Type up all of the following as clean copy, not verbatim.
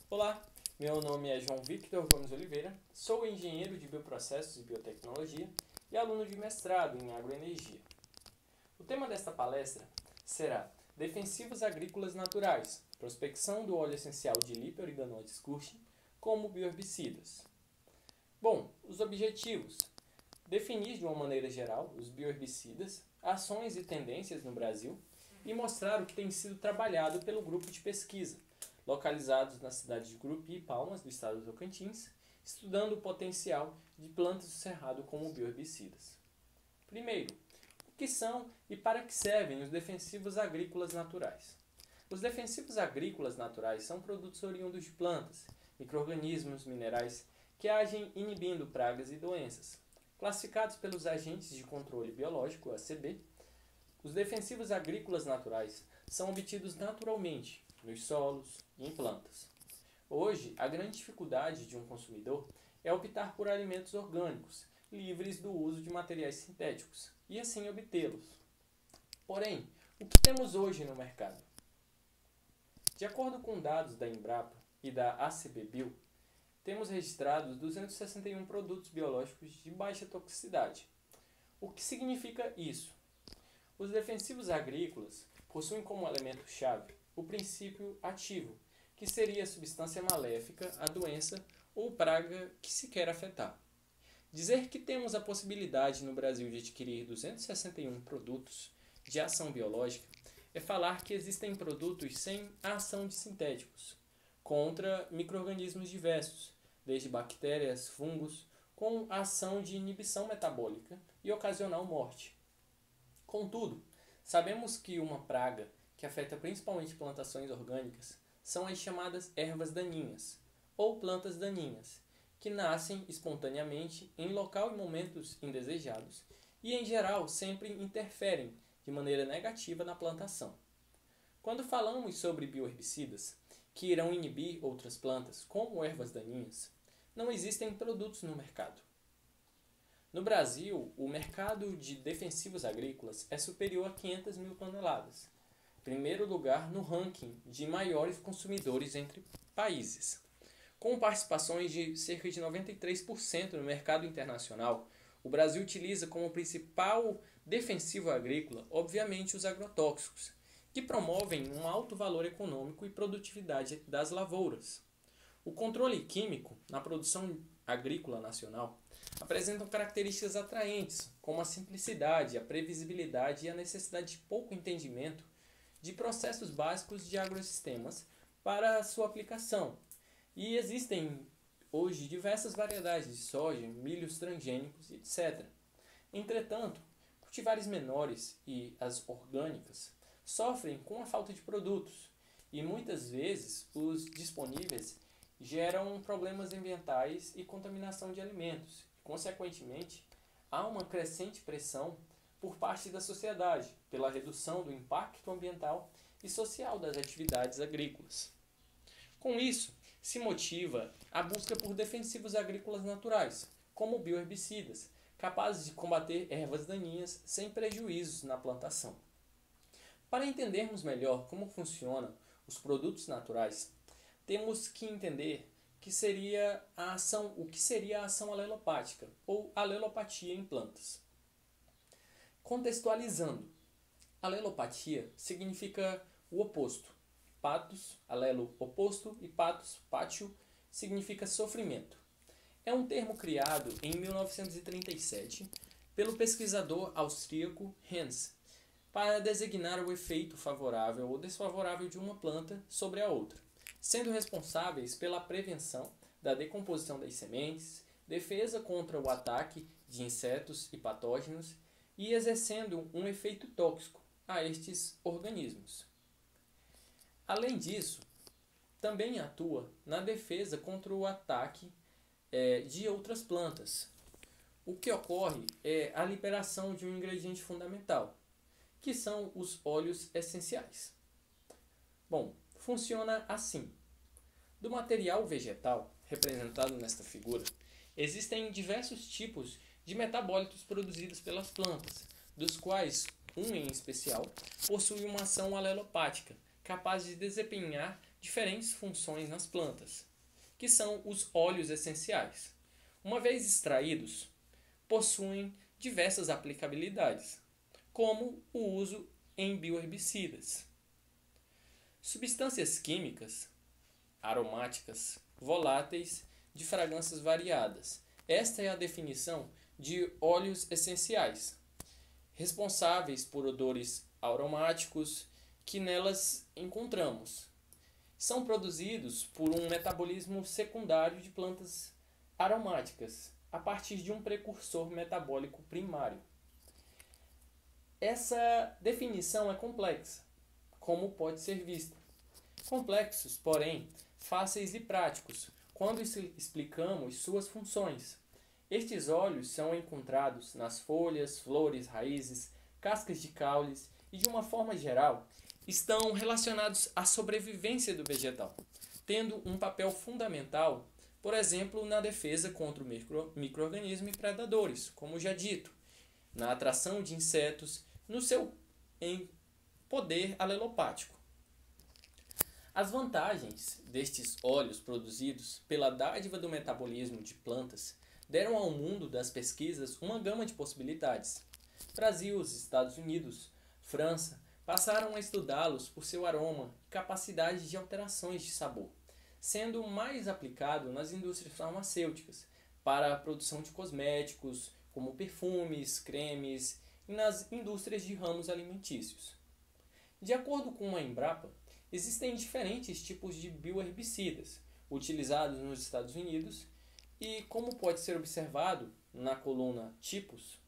Olá, meu nome é João Victor Gomes Oliveira, sou engenheiro de bioprocessos e biotecnologia e aluno de mestrado em agroenergia. O tema desta palestra será Defensivos agrícolas naturais, prospecção do óleo essencial de Lipe-Organoides Cushin como bioherbicidas. Bom, os objetivos: definir de uma maneira geral os bioherbicidas, ações e tendências no Brasil e mostrar o que tem sido trabalhado pelo grupo de pesquisa, localizados na cidade de Gurupi e Palmas, do estado do Tocantins, estudando o potencial de plantas do cerrado como bioherbicidas. Primeiro, o que são e para que servem os defensivos agrícolas naturais? Os defensivos agrícolas naturais são produtos oriundos de plantas, micro-organismos, minerais, que agem inibindo pragas e doenças. Classificados pelos agentes de controle biológico, ACB, os defensivos agrícolas naturais são obtidos naturalmente nos solos e em plantas. Hoje, a grande dificuldade de um consumidor é optar por alimentos orgânicos, livres do uso de materiais sintéticos, e assim obtê-los. Porém, o que temos hoje no mercado? De acordo com dados da Embrapa e da ACBBio, temos registrados 261 produtos biológicos de baixa toxicidade. O que significa isso? Os defensivos agrícolas possuem como elemento-chave o princípio ativo, que seria a substância maléfica, a doença ou praga que se quer afetar. Dizer que temos a possibilidade no Brasil de adquirir 261 produtos de ação biológica é falar que existem produtos sem a ação de sintéticos, contra micro-organismos diversos, desde bactérias, fungos, com ação de inibição metabólica e ocasional morte. Contudo, sabemos que uma praga que afeta principalmente plantações orgânicas são as chamadas ervas daninhas, ou plantas daninhas, que nascem espontaneamente em local e momentos indesejados e, em geral, sempre interferem de maneira negativa na plantação. Quando falamos sobre bioherbicidas, que irão inibir outras plantas, como ervas daninhas, não existem produtos no mercado. No Brasil, o mercado de defensivos agrícolas é superior a 500 mil toneladas, primeiro lugar no ranking de maiores consumidores entre países. Com participações de cerca de 93% no mercado internacional, o Brasil utiliza como principal defensivo agrícola, obviamente, os agrotóxicos, que promovem um alto valor econômico e produtividade das lavouras. O controle químico na produção agrícola nacional apresentam características atraentes, como a simplicidade, a previsibilidade e a necessidade de pouco entendimento de processos básicos de agrossistemas para sua aplicação. E existem hoje diversas variedades de soja, milhos transgênicos, etc. Entretanto, cultivares menores e as orgânicas sofrem com a falta de produtos e muitas vezes os disponíveis geram problemas ambientais e contaminação de alimentos. Consequentemente, há uma crescente pressão por parte da sociedade pela redução do impacto ambiental e social das atividades agrícolas. Com isso, se motiva a busca por defensivos agrícolas naturais, como bioherbicidas, capazes de combater ervas daninhas sem prejuízos na plantação. Para entendermos melhor como funcionam os produtos naturais, temos que entender o que seria a ação alelopática ou alelopatia em plantas. Contextualizando, alelopatia significa o oposto. Pathos, alelo oposto, e pathos, pátio, significa sofrimento. É um termo criado em 1937 pelo pesquisador austríaco Hans para designar o efeito favorável ou desfavorável de uma planta sobre a outra, sendo responsáveis pela prevenção da decomposição das sementes, defesa contra o ataque de insetos e patógenos e exercendo um efeito tóxico a estes organismos. Além disso, também atua na defesa contra o ataque de outras plantas. O que ocorre é a liberação de um ingrediente fundamental, que são os óleos essenciais. Bom, funciona assim. Do material vegetal, representado nesta figura, existem diversos tipos de metabólitos produzidos pelas plantas, dos quais um em especial possui uma ação alelopática, capaz de desempenhar diferentes funções nas plantas, que são os óleos essenciais. Uma vez extraídos, possuem diversas aplicabilidades, como o uso em bioherbicidas, substâncias químicas, aromáticas, voláteis, de fragrâncias variadas. Esta é a definição de óleos essenciais, responsáveis por odores aromáticos que nelas encontramos. São produzidos por um metabolismo secundário de plantas aromáticas, a partir de um precursor metabólico primário. Essa definição é complexa, como pode ser vista. Complexos, porém, fáceis e práticos, quando explicamos suas funções. Estes óleos são encontrados nas folhas, flores, raízes, cascas de caules e, de uma forma geral, estão relacionados à sobrevivência do vegetal, tendo um papel fundamental, por exemplo, na defesa contra o micro-organismo e predadores, como já dito, na atração de insetos, no seu poder alelopático. As vantagens destes óleos produzidos pela dádiva do metabolismo de plantas deram ao mundo das pesquisas uma gama de possibilidades. Brasil, Estados Unidos, França passaram a estudá-los por seu aroma e capacidade de alterações de sabor, sendo mais aplicado nas indústrias farmacêuticas, para a produção de cosméticos, como perfumes, cremes, e nas indústrias de ramos alimentícios. De acordo com a Embrapa, existem diferentes tipos de bioherbicidas utilizados nos Estados Unidos e, como pode ser observado na coluna tipos,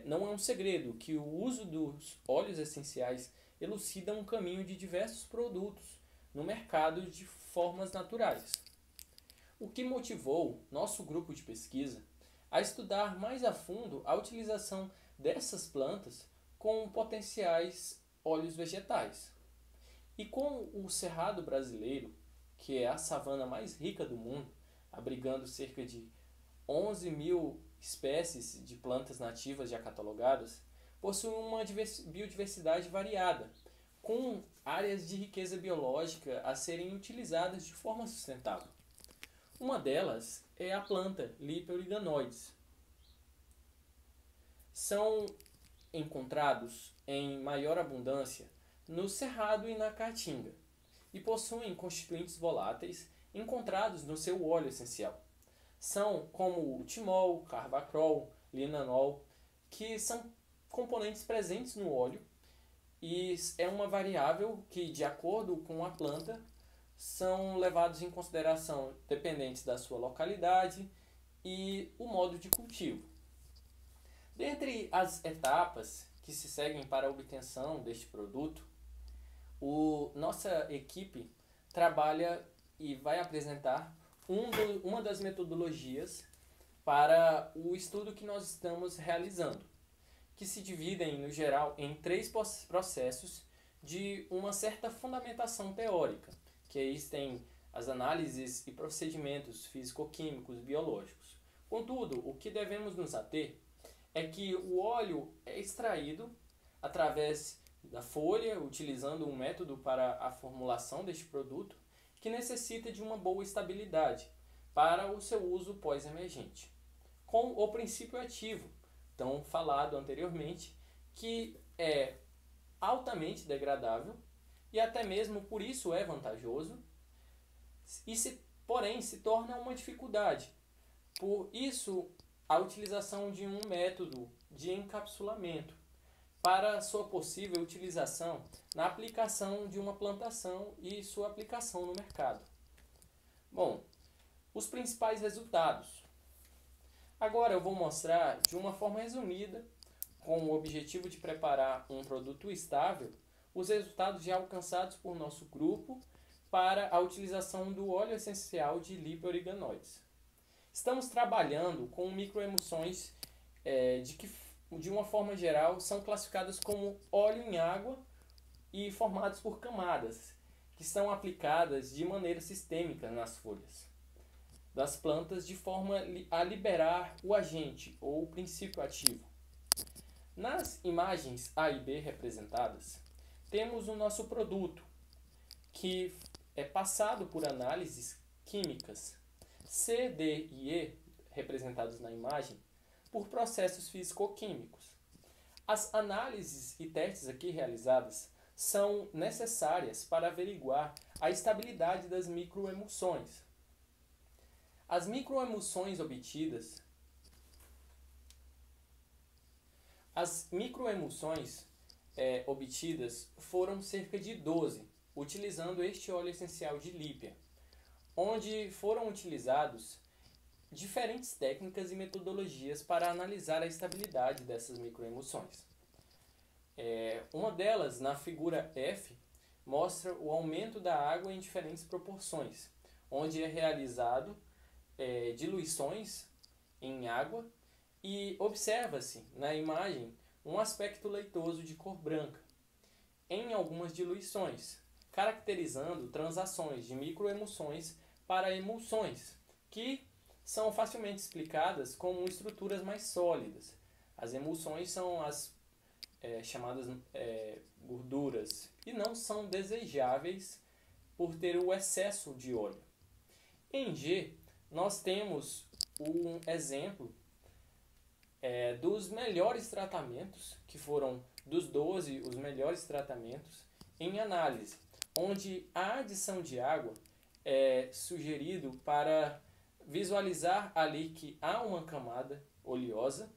não é um segredo que o uso dos óleos essenciais elucida um caminho de diversos produtos no mercado de formas naturais. O que motivou nosso grupo de pesquisa a estudar mais a fundo a utilização dessas plantas com potenciais óleos vegetais. E com o cerrado brasileiro, que é a savana mais rica do mundo, abrigando cerca de 11 mil espécies de plantas nativas já catalogadas, possui uma biodiversidade variada, com áreas de riqueza biológica a serem utilizadas de forma sustentável. Uma delas é a planta Lipa origanoides. São encontrados em maior abundância no cerrado e na caatinga, e possuem constituintes voláteis encontrados no seu óleo essencial. São como o timol, carbacrol, linanol, que são componentes presentes no óleo e é uma variável que, de acordo com a planta, são levados em consideração dependentes da sua localidade e o modo de cultivo. Dentre as etapas que se seguem para a obtenção deste produto, nossa equipe trabalha e vai apresentar uma das metodologias para o estudo que nós estamos realizando, que se dividem, no geral, em 3 processos de uma certa fundamentação teórica, que aí tem as análises e procedimentos físico-químicos biológicos. Contudo, o que devemos nos ater é que o óleo é extraído através da folha, utilizando um método para a formulação deste produto, que necessita de uma boa estabilidade para o seu uso pós-emergente, com o princípio ativo, tão falado anteriormente, que é altamente degradável e até mesmo por isso é vantajoso, porém se torna uma dificuldade. Por isso, a utilização de um método de encapsulamento para sua possível utilização na aplicação de uma plantação e sua aplicação no mercado. Bom, os principais resultados. Agora eu vou mostrar de uma forma resumida, com o objetivo de preparar um produto estável, os resultados já alcançados por nosso grupo para a utilização do óleo essencial de Lipa origanoides. Estamos trabalhando com microemulsões de uma forma geral, são classificadas como óleo em água e formados por camadas, que são aplicadas de maneira sistêmica nas folhas das plantas de forma a liberar o agente ou o princípio ativo. Nas imagens A e B representadas, temos o nosso produto, que é passado por análises químicas. C, D e E, representados na imagem, por processos físico-químicos. As análises e testes aqui realizadas são necessárias para averiguar a estabilidade das microemulsões. As microemulsões obtidas foram cerca de 12, utilizando este óleo essencial de Lípia, onde foram utilizados diferentes técnicas e metodologias para analisar a estabilidade dessas microemulsões. Uma delas, na figura F, mostra o aumento da água em diferentes proporções, onde é realizado diluições em água e observa-se na imagem um aspecto leitoso de cor branca em algumas diluições, caracterizando transações de microemulsões para emulsões, que são facilmente explicadas como estruturas mais sólidas. As emulsões são as chamadas gorduras e não são desejáveis por ter o excesso de óleo. Em G, nós temos um exemplo dos melhores tratamentos, que foram dos 12 os melhores tratamentos em análise, onde a adição de água é sugerido para visualizar ali que há uma camada oleosa,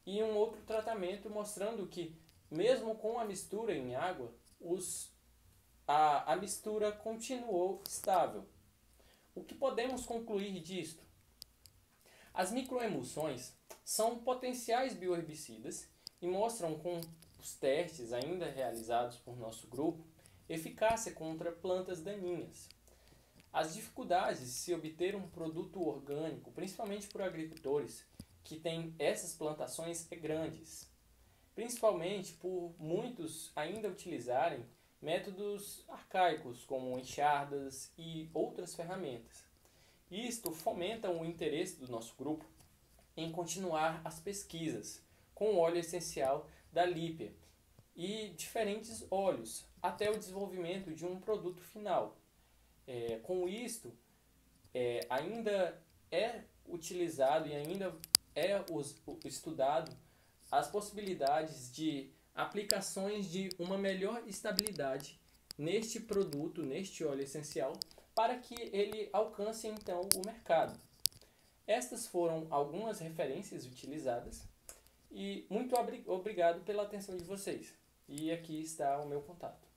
e um outro tratamento mostrando que mesmo com a mistura em água, a mistura continuou estável. O que podemos concluir disto? As microemulsões são potenciais bioherbicidas e mostram com os testes ainda realizados por nosso grupo eficácia contra plantas daninhas. As dificuldades de se obter um produto orgânico, principalmente por agricultores que têm essas plantações, grandes, principalmente por muitos ainda utilizarem métodos arcaicos como enxadas e outras ferramentas. Isto fomenta o interesse do nosso grupo em continuar as pesquisas com o óleo essencial da Lípia e diferentes óleos, até o desenvolvimento de um produto final. Com isto, ainda é utilizado e ainda é estudado as possibilidades de aplicações de uma melhor estabilidade neste produto, neste óleo essencial, para que ele alcance então o mercado. Estas foram algumas referências utilizadas e muito obrigado pela atenção de vocês. E aqui está o meu contato.